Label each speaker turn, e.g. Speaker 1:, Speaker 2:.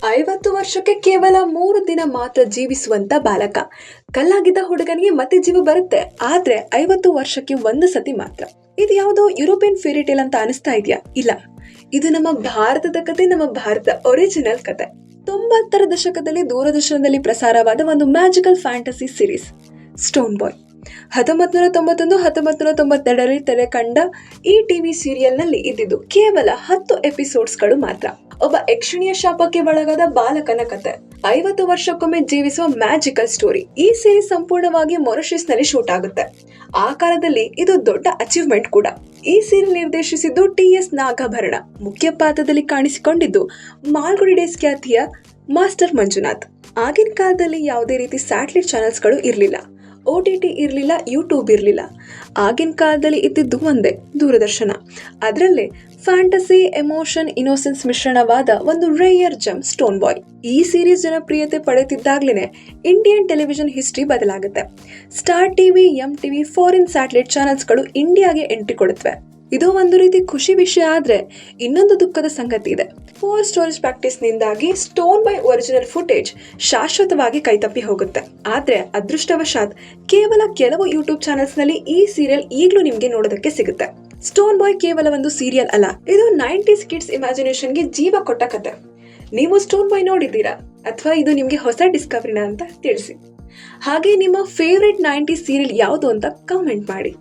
Speaker 1: 50 ವರ್ಷಕ್ಕೆ ಕೇವಲ 3 ದಿನ ಮಾತ್ರ ಜೀವಿಸುವಂತ ಬಾಲಕ. ಕಲ್ಲಾಗಿದ್ದ ಹುಡುಗನಿಗೆ ಮತ್ತೆ ಜೀವ ಬರುತ್ತೆ, ಆದ್ರೆ 50 ವರ್ಷಕ್ಕೆ ಒಂದು ಸತಿ ಮಾತ್ರ. ಇದು ಯಾವುದೋ ಯುರೋಪಿಯನ್ ಫೇರಿ ಟೇಲ್ ಅಂತ ಅನಿಸ್ತಾ ಇದೆಯಾ? ಇಲ್ಲ, ಇದು ನಮ್ಮ ಭಾರತದ ಕತೆ, ನಮ್ಮ ಭಾರತ ಒರಿಜಿನಲ್ ಕತೆ. 90ರ ದಶಕದಲ್ಲಿ ದೂರದರ್ಶನದಲ್ಲಿ ಪ್ರಸಾರವಾದ ಒಂದು ಮ್ಯಾಜಿಕಲ್ ಫ್ಯಾಂಟಸಿ ಸೀರೀಸ್ ಸ್ಟೋನ್ ಬಾಯ್. 1991-1992ರಲ್ಲಿ ತೆರೆ ಕಂಡ ಈ ಟಿವಿ ಸೀರಿಯಲ್ನಲ್ಲಿ ಇದ್ದಿದ್ದು ಕೇವಲ 10 ಎಪಿಸೋಡ್ಸ್ಗಳು ಮಾತ್ರ. ಒಬ್ಬ ಯಕ್ಷಿಣಿಯ ಶಾಪಕ್ಕೆ ಒಳಗಾದ ಬಾಲಕನ ಕತೆ, 50 ವರ್ಷಕ್ಕೊಮ್ಮೆ ಜೀವಿಸುವ ಮ್ಯಾಜಿಕಲ್ ಸ್ಟೋರಿ. ಈ ಸೀರೀಸ್ ಸಂಪೂರ್ಣವಾಗಿ ಮಾರಿಷಸ್ ನಲ್ಲಿ ಶೂಟ್ ಆಗುತ್ತೆ. ಆ ಕಾಲದಲ್ಲಿ ಇದು ದೊಡ್ಡ ಅಚೀವ್ಮೆಂಟ್ ಕೂಡ. ಈ ಸೀರಿಯಲ್ ನಿರ್ದೇಶಿಸಿದ್ದು ಟಿ.ಎಸ್. ನಾಗಾಭರಣ. ಮುಖ್ಯ ಪಾತ್ರದಲ್ಲಿ ಕಾಣಿಸಿಕೊಂಡಿದ್ದು ಮಾಲ್ಗುಡಿ ಡೇಸ್ ಖ್ಯಾತಿಯ ಮಾಸ್ಟರ್ ಮಂಜುನಾಥ್. ಆಗಿನ ಕಾಲದಲ್ಲಿ ಯಾವುದೇ ರೀತಿ ಸ್ಯಾಟಲೈಟ್ ಚಾನೆಲ್ಸ್ಗಳು ಇರಲಿಲ್ಲ, OTT ಇರಲಿಲ್ಲ, ಯೂಟ್ಯೂಬ್ ಇರಲಿಲ್ಲ. ಆಗಿನ ಕಾಲದಲ್ಲಿ ಇದ್ದಿದ್ದು ಒಂದೇ, ದೂರದರ್ಶನ. ಅದರಲ್ಲೇ ಫ್ಯಾಂಟಸಿ, ಎಮೋಷನ್, ಇನ್ನೋಸೆನ್ಸ್ ಮಿಶ್ರಣವಾದ ಒಂದು ರೇಯರ್ ಜಮ್ ಸ್ಟೋನ್ ಬಾಯ್. ಈ ಸೀರೀಸ್ ಜನಪ್ರಿಯತೆ ಪಡೆದಿದ್ದಾಗ್ಲೇನೆ ಇಂಡಿಯನ್ ಟೆಲಿವಿಷನ್ ಹಿಸ್ಟ್ರಿ ಬದಲಾಗುತ್ತೆ. Star TV, MTV, foreign satellite ಚಾನೆಲ್ಸ್ಗಳು ಇಂಡಿಯಾಗೆ ಎಂಟ್ರಿ ಕೊಡುತ್ತವೆ. ಇದು ಒಂದು ರೀತಿ ಖುಷಿ ವಿಷಯ, ಆದ್ರೆ ಇನ್ನೊಂದು ದುಃಖದ ಸಂಗತಿ ಇದೆ. ಪೂರ್ ಸ್ಟೋರೇಜ್ ಪ್ರಾಕ್ಟೀಸ್ ನಿಂದಾಗಿ ಸ್ಟೋನ್ ಬಾಯ್ ಒರಿಜಿನಲ್ ಫುಟೇಜ್ ಶಾಶ್ವತವಾಗಿ ಕೈತಪ್ಪಿ ಹೋಗುತ್ತೆ. ಆದ್ರೆ ಅದೃಷ್ಟವಶಾತ್ ಕೇವಲ ಕೆಲವು ಯೂಟ್ಯೂಬ್ ಚಾನೆಲ್ಸ್ ನಲ್ಲಿ ಈ ಸೀರಿಯಲ್ ಈಗಲೂ ನಿಮ್ಗೆ ನೋಡೋದಕ್ಕೆ ಸಿಗುತ್ತೆ. ಸ್ಟೋನ್ ಬಾಯ್ ಕೇವಲ ಒಂದು ಸೀರಿಯಲ್ ಅಲ್ಲ, ಇದು 90s ಕಿಡ್ಸ್ ಇಮ್ಯಾಜಿನೇಷನ್ಗೆ ಜೀವ ಕೊಟ್ಟ ಕತೆ. ನೀವು ಸ್ಟೋನ್ ಬಾಯ್ ನೋಡಿದ್ದೀರಾ ಅಥವಾ ಇದು ನಿಮ್ಗೆ ಹೊಸ ಡಿಸ್ಕವರಿನಾ ಅಂತ ತಿಳಿಸಿ. ಹಾಗೆ ನಿಮ್ಮ ಫೇವ್ರೆಟ್ 90s ಸೀರಿಯಲ್ ಯಾವುದು ಅಂತ ಕಮೆಂಟ್ ಮಾಡಿ.